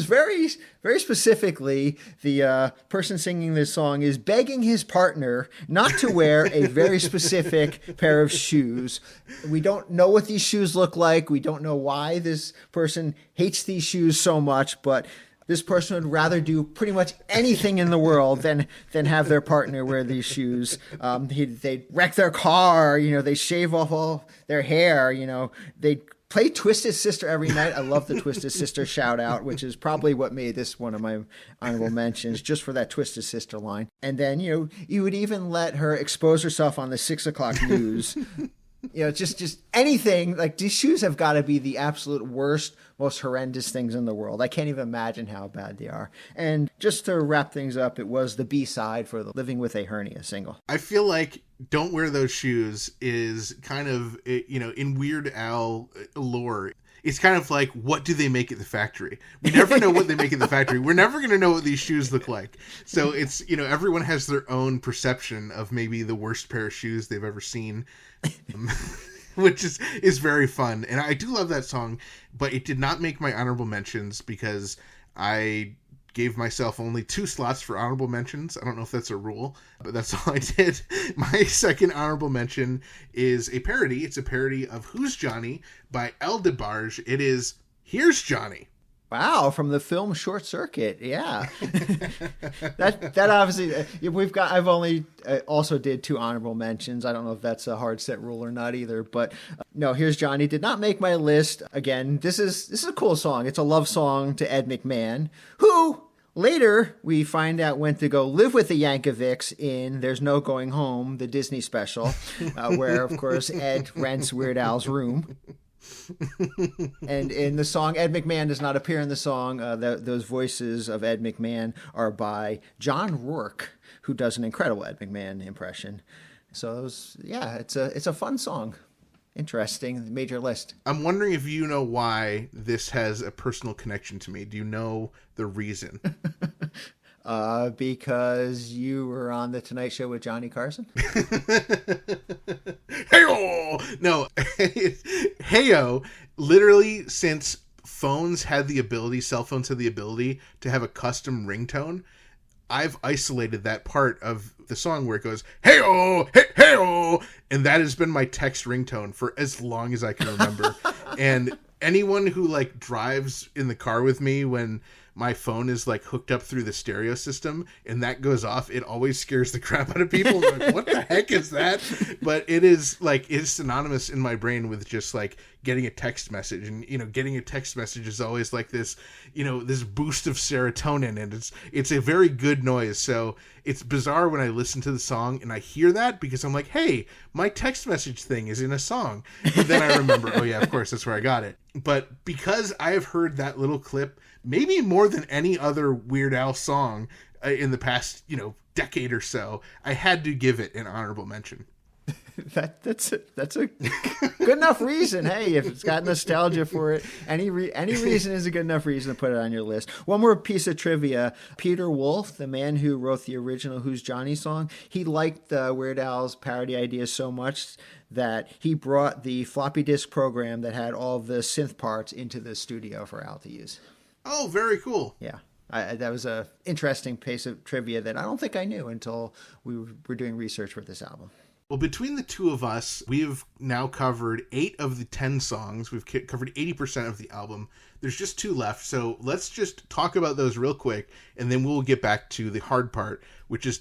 very, very specifically, the person singing this song is begging his partner not to wear a very specific pair of shoes. We don't know what these shoes look like. We don't know why this person hates these shoes so much, but this person would rather do pretty much anything in the world than have their partner wear these shoes. They wreck their car, they shave off all their hair, they play Twisted Sister every night. I love the Twisted Sister shout out, which is probably what made this one of my honorable mentions, just for that Twisted Sister line. And then, you would even let her expose herself on the 6 o'clock news. Just anything. Like, these shoes have got to be the absolute worst, most horrendous things in the world. I can't even imagine how bad they are. And just to wrap things up, it was the B-side for the Living with a Hernia single. I feel like Don't Wear Those Shoes is kind of, in Weird Al lore, it's kind of like, what do they make at the factory? We never know what they make at the factory. We're never going to know what these shoes look like. So it's, everyone has their own perception of maybe the worst pair of shoes they've ever seen, which is very fun. And I do love that song, but it did not make my honorable mentions because I gave myself only 2 slots for honorable mentions. I don't know if that's a rule, but that's all I did. My second honorable mention is a parody. It's a parody of Who's Johnny by El DeBarge. It is Here's Johnny. Wow, from the film Short Circuit. Yeah. that obviously I've only also did 2 honorable mentions. I don't know if that's a hard set rule or not either, but no, Here's Johnny did not make my list. Again, this is a cool song. It's a love song to Ed McMahon, who later we find out went to go live with the Yankovics in There's No Going Home, the Disney special, where of course Ed rents Weird Al's room. And in the song, Ed McMahon does not appear in the song. Those voices of Ed McMahon are by John Rourke, who does an incredible Ed McMahon impression. So it's a fun song. Interesting. Made your list. I'm wondering if you know why this has a personal connection to me. Do you know the reason? Because you were on The Tonight Show with Johnny Carson? Hey-o! No. Hey-o, literally since cell phones had the ability to have a custom ringtone, I've isolated that part of the song where it goes, hey-o, hey-o, and that has been my text ringtone for as long as I can remember. And anyone who drives in the car with me when my phone is hooked up through the stereo system and that goes off, it always scares the crap out of people. Like, what the heck is that? But it is it's synonymous in my brain with just getting a text message, and getting a text message is always this this boost of serotonin, and it's a very good noise. So it's bizarre when I listen to the song and I hear that, because I'm like, hey, my text message thing is in a song, but then I remember, oh yeah, of course, that's where I got it. But because I have heard that little clip maybe more than any other Weird Al song in the past decade or so, I had to give it an honorable mention. That's a good enough reason. Hey, if it's got nostalgia for it, any reason is a good enough reason to put it on your list. One more piece of trivia: Peter Wolf, the man who wrote the original "Who's Johnny" song, he liked Weird Al's parody ideas so much that he brought the floppy disk program that had all of the synth parts into the studio for Al to use. Oh, very cool. Yeah. That was a interesting piece of trivia that I don't think I knew until we were doing research for this album. Well, between the two of us, we have now covered 8 of the 10 songs. We've covered 80% of the album. There's just 2 left, so let's just talk about those real quick, and then we'll get back to the hard part, which is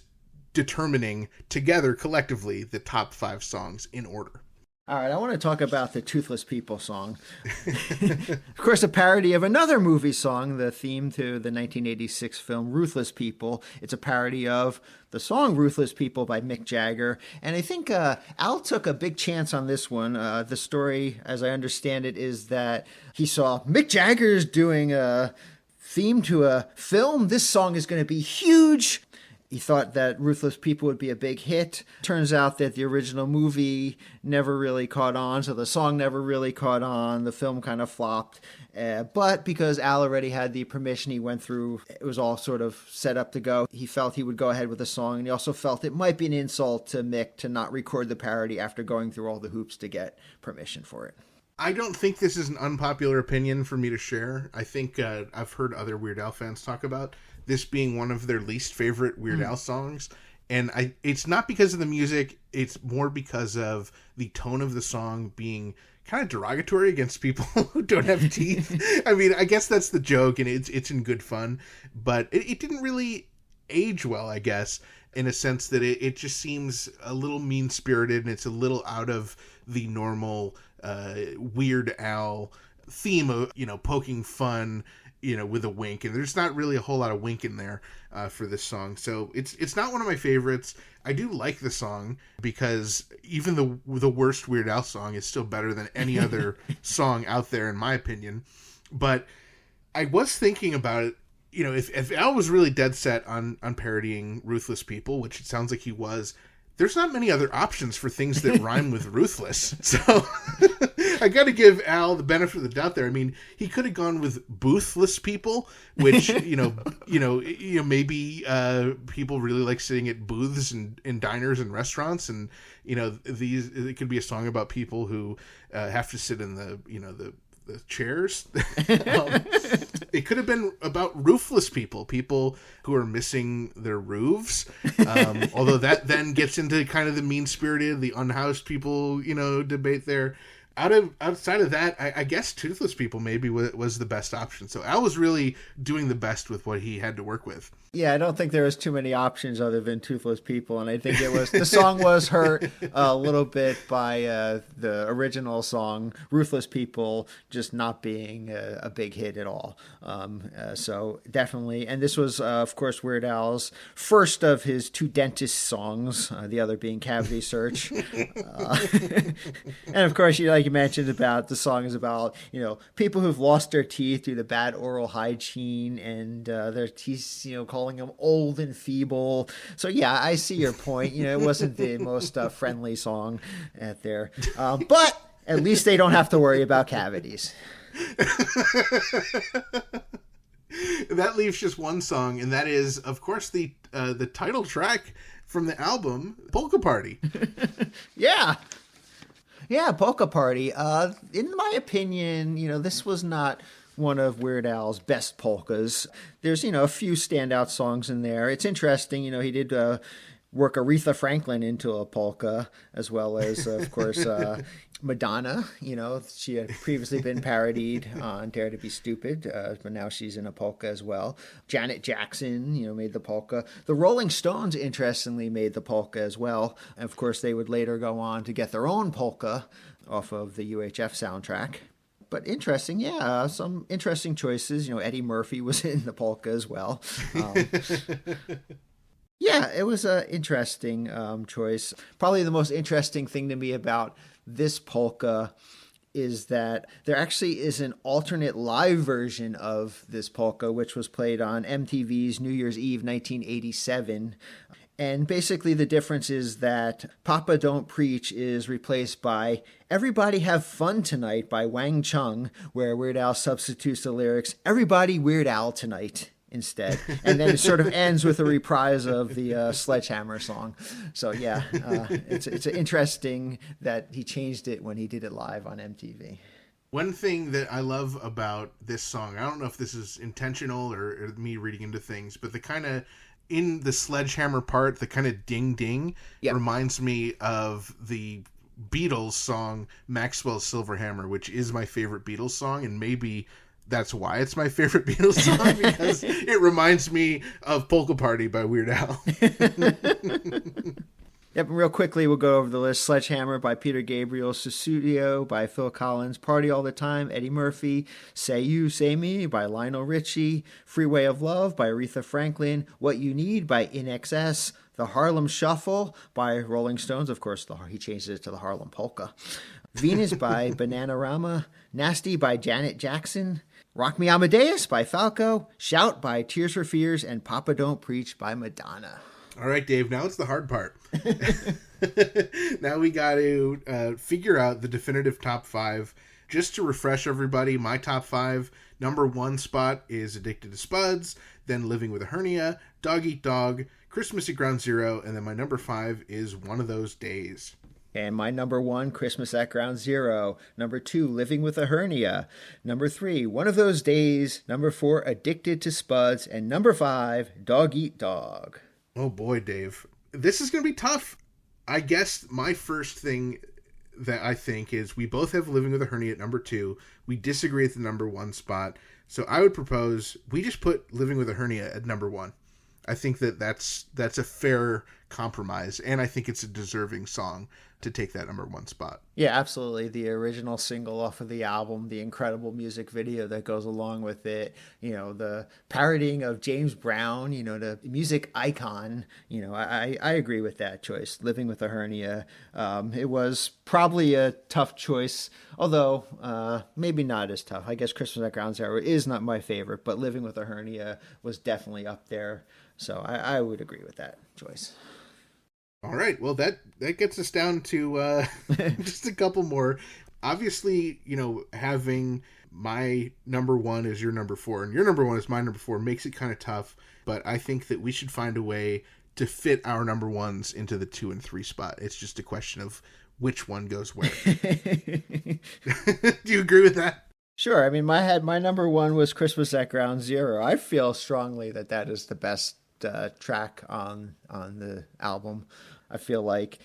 determining together, collectively, the top 5 songs in order. All right, I want to talk about the Toothless People song. Of course, a parody of another movie song, the theme to the 1986 film Ruthless People. It's a parody of the song Ruthless People by Mick Jagger. And I think Al took a big chance on this one. The story, as I understand it, is that he saw Mick Jagger's doing a theme to a film. This song is going to be huge. He thought that Ruthless People would be a big hit. Turns out that the original movie never really caught on, so the song never really caught on. The film kind of flopped. But because Al already had the permission, he went through, it was all sort of set up to go. He felt he would go ahead with the song, and he also felt it might be an insult to Mick to not record the parody after going through all the hoops to get permission for it. I don't think this is an unpopular opinion for me to share. I think I've heard other Weird Al fans talk about this being one of their least favorite Weird Al songs. And it's not because of the music, it's more because of the tone of the song being kind of derogatory against people who don't have teeth. I mean, I guess that's the joke, and it's in good fun, but it didn't really age well, I guess, in a sense that it just seems a little mean-spirited, and it's a little out of the normal Weird Al theme of, poking fun, with a wink, and there's not really a whole lot of wink in there for this song. So it's not one of my favorites. I do like the song because even the worst Weird Al song is still better than any other song out there, in my opinion. But I was thinking about it, if Al was really dead set on parodying Ruthless People, which it sounds like he was, there's not many other options for things that rhyme with ruthless. So I got to give Al the benefit of the doubt there. I mean, he could have gone with Boothless People, which, maybe people really like sitting at booths and in diners and restaurants. And, it could be a song about people who have to sit in the chairs. It could have been about roofless people who are missing their roofs. Although that then gets into kind of the mean-spirited, the unhoused people, debate there. Outside of that, I guess toothless people maybe was the best option. So Al was really doing the best with what he had to work with. Yeah, I don't think there was too many options other than toothless people, and I think the song was hurt a little bit by the original song, Ruthless People, just not being a big hit at all. So definitely, and this was, of course, Weird Al's first of his two dentist songs, the other being Cavity Search. And of course, like you mentioned, about the song is about, people who've lost their teeth due to bad oral hygiene and their teeth, calling them old and feeble. So yeah, I see your point. It wasn't the most friendly song out there, but at least they don't have to worry about cavities. That leaves just one song, and that is, of course, the title track from the album, Polka Party. Yeah, Polka Party. In my opinion, this was not one of Weird Al's best polkas. There's, a few standout songs in there. It's interesting, he did work Aretha Franklin into a polka, as well as, of course, Madonna. She had previously been parodied on Dare to Be Stupid, but now she's in a polka as well. Janet Jackson, made the polka. The Rolling Stones, interestingly, made the polka as well. And of course, they would later go on to get their own polka off of the UHF soundtrack. But interesting, some interesting choices. Eddie Murphy was in the polka as well. It was an interesting choice. Probably the most interesting thing to me about this polka is that there actually is an alternate live version of this polka, which was played on MTV's New Year's Eve 1987. And basically the difference is that Papa Don't Preach is replaced by Everybody Have Fun Tonight by Wang Chung, where Weird Al substitutes the lyrics, Everybody Weird Al Tonight, instead. And then it sort of ends with a reprise of the Sledgehammer song. So it's interesting that he changed it when he did it live on MTV. One thing that I love about this song, I don't know if this is intentional or me reading into things, but the kind of, in the Sledgehammer part, the kind of ding ding reminds me of the Beatles song Maxwell's Silver Hammer, which is my favorite Beatles song, and maybe that's why it's my favorite Beatles song, because it reminds me of Polka Party by Weird Al. Yep, real quickly, we'll go over the list. Sledgehammer by Peter Gabriel, Sussudio by Phil Collins, Party All the Time, Eddie Murphy, Say You, Say Me by Lionel Richie, Freeway of Love by Aretha Franklin, What You Need by In Excess, The Harlem Shuffle by Rolling Stones. Of course, he changed it to the Harlem Polka. Venus by Bananarama, Nasty by Janet Jackson, Rock Me Amadeus by Falco, Shout by Tears for Fears, and Papa Don't Preach by Madonna. All right, Dave, now it's the hard part. Now we got to figure out the definitive top 5. Just to refresh everybody, my top 5, number 1 spot is Addicted to Spuds, then Living with a Hernia, Dog Eat Dog, Christmas at Ground Zero, and then my number 5 is One of Those Days. And my number 1, Christmas at Ground Zero. Number 2, Living with a Hernia. Number 3, One of Those Days. Number 4, Addicted to Spuds. And number 5, Dog Eat Dog. Oh boy, Dave. This is going to be tough. I guess my first thing that I think is we both have Living with a Hernia at number 2. We disagree at the number 1 spot. So I would propose we just put Living with a Hernia at number 1. I think that's a fair compromise. And I think it's a deserving song to take that number one spot. Yeah, absolutely. The original single off of the album, the incredible music video that goes along with it, the parodying of James Brown, the music icon, I agree with that choice. Living with a Hernia. It was probably a tough choice, although maybe not as tough. I guess Christmas at Ground Zero is not my favorite, but Living with a Hernia was definitely up there. So I would agree with that choice. All right. Well, that gets us down to just a couple more. Obviously, having my number one as your number four and your number one as my number four makes it kind of tough. But I think that we should find a way to fit our number ones into the 2 and 3 spot. It's just a question of which one goes where. Do you agree with that? Sure. I mean, my number one was Christmas at Ground Zero. I feel strongly that is the best track on the album. I feel like,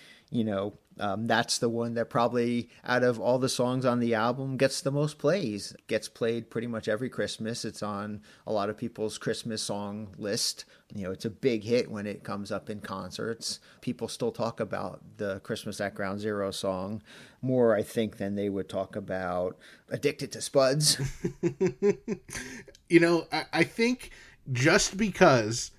that's the one that probably out of all the songs on the album gets the most plays. It gets played pretty much every Christmas. It's on a lot of people's Christmas song list. It's a big hit when it comes up in concerts. People still talk about the Christmas at Ground Zero song more, I think, than they would talk about Addicted to Spuds. I think just because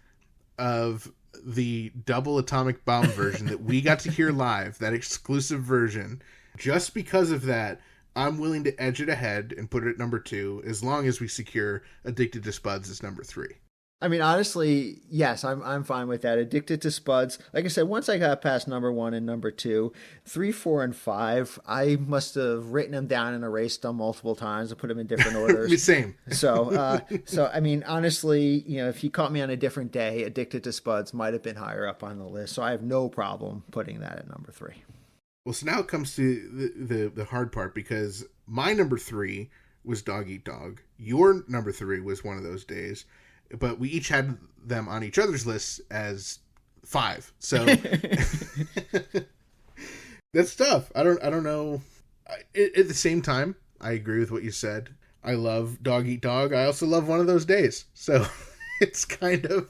of the double atomic bomb version that we got to hear live, that exclusive version, just because of that, I'm willing to edge it ahead and put it at number 2 as long as we secure Addicted to Spuds as number 3. I mean, honestly, yes, I'm fine with that. Addicted to Spuds. Like I said, once I got past number 1 and number 2, 3, 4, and 5, I must have written them down and erased them multiple times and put them in different orders. Same. So I mean, honestly, if you caught me on a different day, Addicted to Spuds might have been higher up on the list. So I have no problem putting that at number 3. Well, so now it comes to the hard part, because my number 3 was Dog Eat Dog. Your number 3 was One of Those Days. But we each had them on each other's lists as 5. So that's tough. I don't know. At the same time, I agree with what you said. I love Dog Eat Dog. I also love One of Those Days. So it's kind of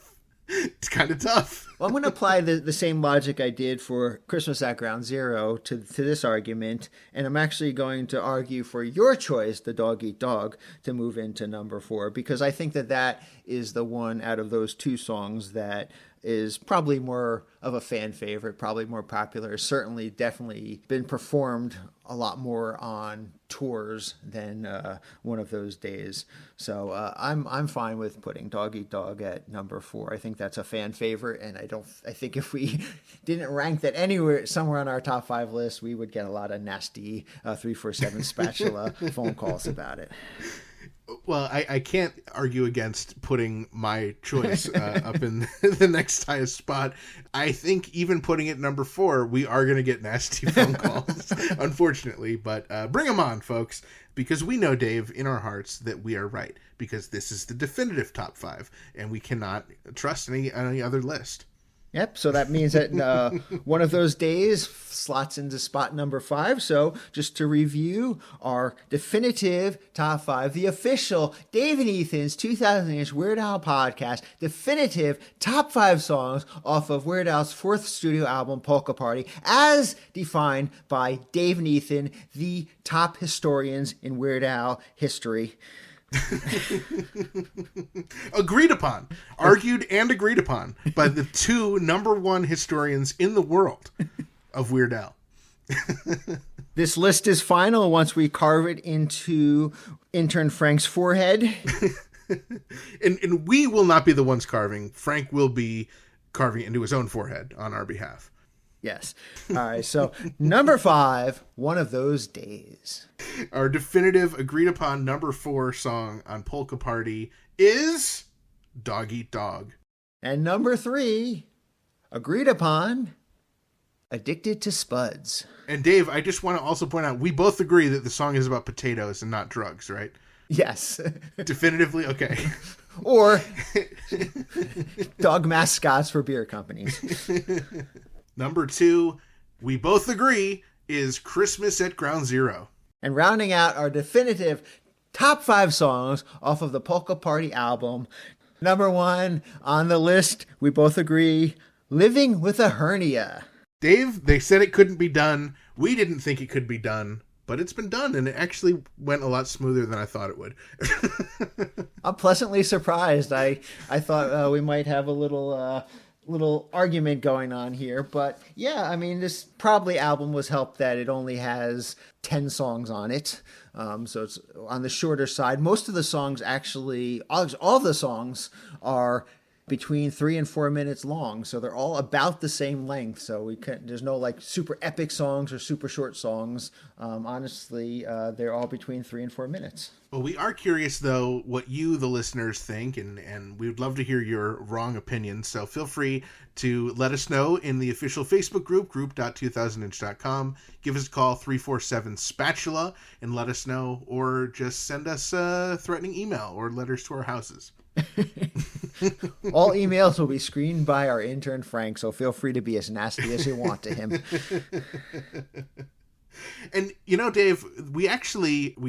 tough. Well, I'm going to apply the same logic I did for Christmas at Ground Zero to this argument, and I'm actually going to argue for your choice, the Dog Eat Dog, to move into number 4, because I think that is the one out of those 2 songs that is probably more of a fan favorite, probably more popular, certainly definitely been performed a lot more on tours than One of Those Days. So I'm fine with putting Dog Eat Dog at number 4. I think that's a fan favorite, and I think if we didn't rank that somewhere on our top 5 list, we would get a lot of nasty 347 spatula phone calls about it. Well, I can't argue against putting my choice up in the next highest spot. I think even putting it number 4, we are going to get nasty phone calls, unfortunately. But bring them on, folks, because we know, Dave, in our hearts that we are right, because this is the definitive top 5, and we cannot trust any other list. Yep, so that means that One of Those Days slots into spot number 5. So just to review our definitive top 5, the official Dave and Ethan's 2000-inch Weird Al podcast, definitive top 5 songs off of Weird Al's 4th studio album, Polka Party, as defined by Dave and Ethan, the top historians in Weird Al history. Agreed upon, argued and agreed upon by the 2 number 1 historians in the world of Weird Al. This list is final once we carve it into intern Frank's forehead. and we will not be the ones carving. Frank will be carving it into his own forehead on our behalf. Yes. All right. So number 5, One of Those Days. Our definitive agreed upon number 4 song on Polka Party is Dog Eat Dog. And number 3, agreed upon, Addicted to Spuds. And Dave, I just want to also point out, we both agree that the song is about potatoes and not drugs, right? Yes. Definitively? Okay. Or dog mascots for beer companies. Number 2, we both agree, is Christmas at Ground Zero. And rounding out our definitive top 5 songs off of the Polka Party album, number 1 on the list, we both agree, Living with a Hernia. Dave, they said it couldn't be done. We didn't think it could be done, but it's been done, and it actually went a lot smoother than I thought it would. I'm pleasantly surprised. I thought we might have a little argument going on here, but yeah, I mean, this probably album was helped that it only has 10 songs on it, so it's on the shorter side. Most of the songs actually, all of the songs are between 3 and 4 minutes long, so they're all about the same length. So there's no like super epic songs or super short songs. Honestly, they're all between 3 and 4 minutes. Well, we are curious, though, what you, the listeners, think, and we would love to hear your wrong opinions. So feel free to let us know in the official Facebook group, group.2000inch.com. Give us a call, 347-SPATULA, and let us know, or just send us a threatening email or letters to our houses. All emails will be screened by our intern, Frank, so feel free to be as nasty as you want to him. And, you know, Dave, we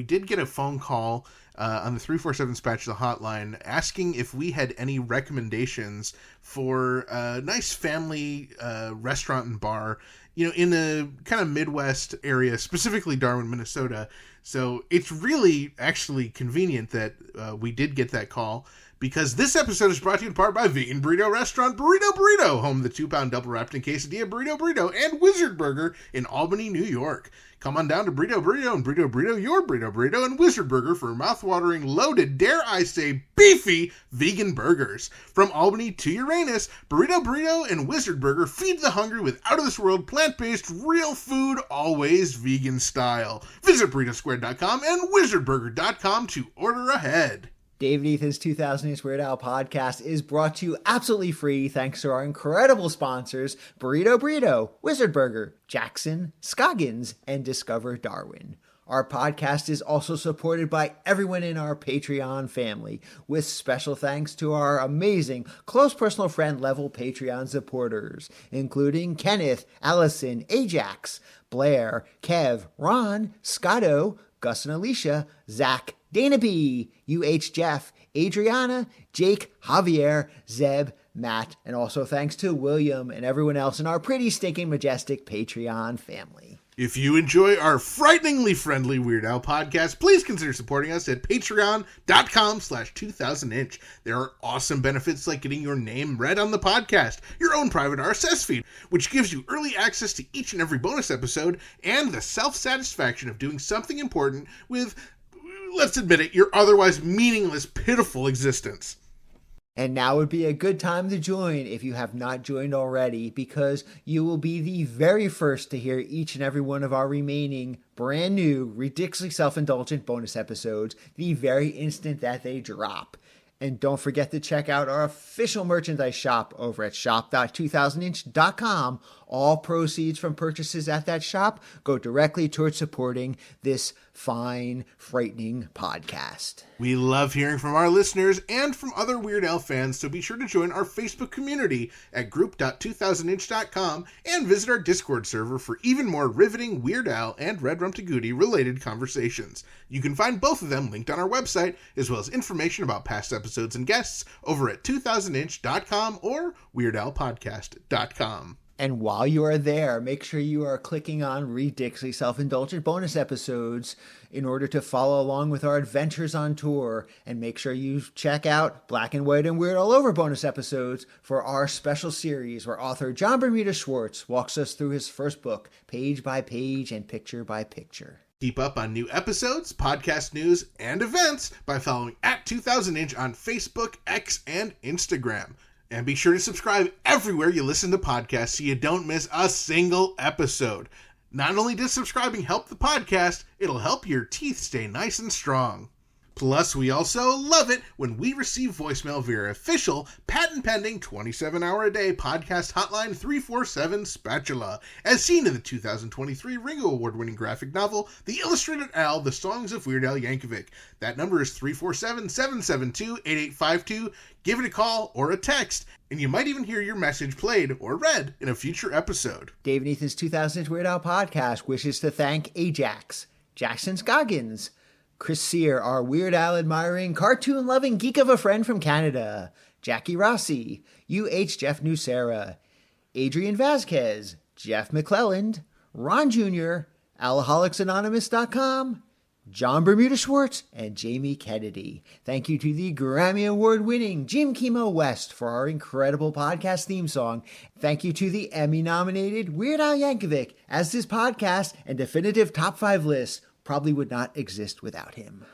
did get a phone call on the 347 Spatula hotline asking if we had any recommendations for a nice family restaurant and bar, you know, in the kind of Midwest area, specifically Darwin, Minnesota. So it's really actually convenient that we did get that call, because this episode is brought to you in part by Vegan Burrito Restaurant Burrito, home of the 2-pound double wrapped in quesadilla Burrito, and Wizard Burger in Albany, New York. Come on down to Burrito and Burrito, your Burrito, and Wizard Burger for mouth-watering, loaded, dare I say, beefy vegan burgers. From Albany to Uranus, Burrito and Wizard Burger feed the hungry with out-of-this-world, plant-based, real food, always vegan style. Visit burritosquare.com and wizardburger.com to order ahead. Dave and Ethan's 2000 Weird Al podcast is brought to you absolutely free thanks to our incredible sponsors, Burrito, Wizard Burger, Jackson, Scoggins, and Discover Darwin. Our podcast is also supported by everyone in our Patreon family, with special thanks to our amazing close personal friend level Patreon supporters, including Kenneth, Allison, Ajax, Blair, Kev, Ron, Scotto, Gus and Alicia, Zach, Dana B, UH Jeff, Adriana, Jake, Javier, Zeb, Matt, and also thanks to William and everyone else in our pretty stinking majestic Patreon family. If you enjoy our frighteningly friendly Weird Al podcast, please consider supporting us at patreon.com/2000inch. There are awesome benefits like getting your name read on the podcast, your own private RSS feed, which gives you early access to each and every bonus episode, and the self-satisfaction of doing something important with, let's admit it, your otherwise meaningless, pitiful existence. And now would be a good time to join if you have not joined already, because you will be the very first to hear each and every one of our remaining brand new, ridiculously self-indulgent bonus episodes the very instant that they drop. And don't forget to check out our official merchandise shop over at shop.2000inch.com. All proceeds from purchases at that shop go directly towards supporting this fine, frightening podcast. We love hearing from our listeners and from other Weird Al fans, so be sure to join our Facebook community at group.2000inch.com and visit our Discord server for even more riveting Weird Al and Red Rum to Goody related conversations. You can find both of them linked on our website, as well as information about past episodes and guests over at 2000inch.com or weirdalpodcast.com. And while you are there, make sure you are clicking on ridiculously self-indulgent bonus episodes in order to follow along with our adventures on tour. And make sure you check out Black and White and Weird All Over bonus episodes for our special series where author John Bermuda Schwartz walks us through his first book, page by page and picture by picture. Keep up on new episodes, podcast news, and events by following at 2000inch on Facebook, X, and Instagram. And be sure to subscribe everywhere you listen to podcasts so you don't miss a single episode. Not only does subscribing help the podcast, it'll help your teeth stay nice and strong. Plus, we also love it when we receive voicemail via our official, patent-pending, 27-hour-a-day podcast hotline 347-SPATULA, as seen in the 2023 Ringo Award-winning graphic novel, The Illustrated Al, The Songs of Weird Al Yankovic. That number is 347-772-8852. Give it a call or a text, and you might even hear your message played or read in a future episode. Dave and Ethan's 2000 Weird Al podcast wishes to thank Ajax, Jackson Scoggins, Chris Sear, our Weird Al admiring, cartoon loving geek of a friend from Canada, Jackie Rossi, UH Jeff Nucera, Adrian Vasquez, Jeff McClelland, Ron Jr., AlcoholicsAnonymous.com, John Bermuda Schwartz, and Jamie Kennedy. Thank you to the Grammy Award-winning Jim Kimo West for our incredible podcast theme song. Thank you to the Emmy-nominated Weird Al Yankovic, as this podcast and definitive top 5 list probably would not exist without him.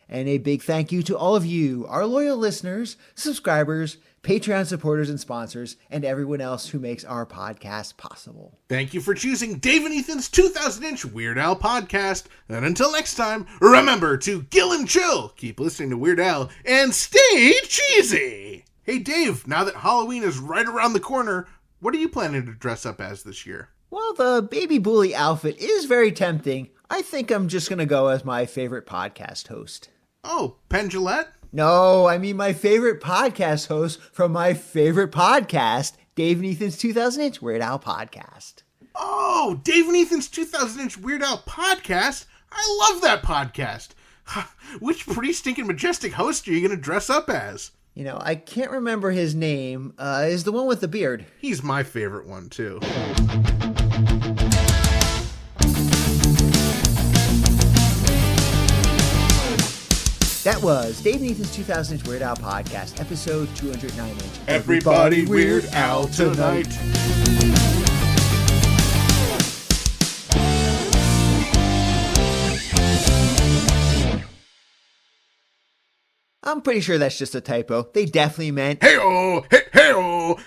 And a big thank you to all of you, our loyal listeners, subscribers, Patreon supporters and sponsors, and everyone else who makes our podcast possible. Thank you for choosing Dave and Ethan's 2000-inch Weird Al podcast. And until next time, remember to gill and chill, keep listening to Weird Al, and stay cheesy! Hey Dave, now that Halloween is right around the corner, what are you planning to dress up as this year? Well, the baby bully outfit is very tempting. I think I'm just going to go as my favorite podcast host. Oh, Penn Jillette? No, I mean my favorite podcast host from my favorite podcast, Dave and Ethan's 2000-inch Weird Al podcast. Oh, Dave and Ethan's 2000-inch Weird Al podcast? I love that podcast. Which pretty stinking majestic host are you going to dress up as? You know, I can't remember his name. Is the one with the beard. He's my favorite one, too. That was Dave and Ethan's 2000-inch Weird Al podcast, episode 290. Everybody Weird Al tonight. I'm pretty sure that's just a typo. They definitely meant Hey-oh! Hey-oh!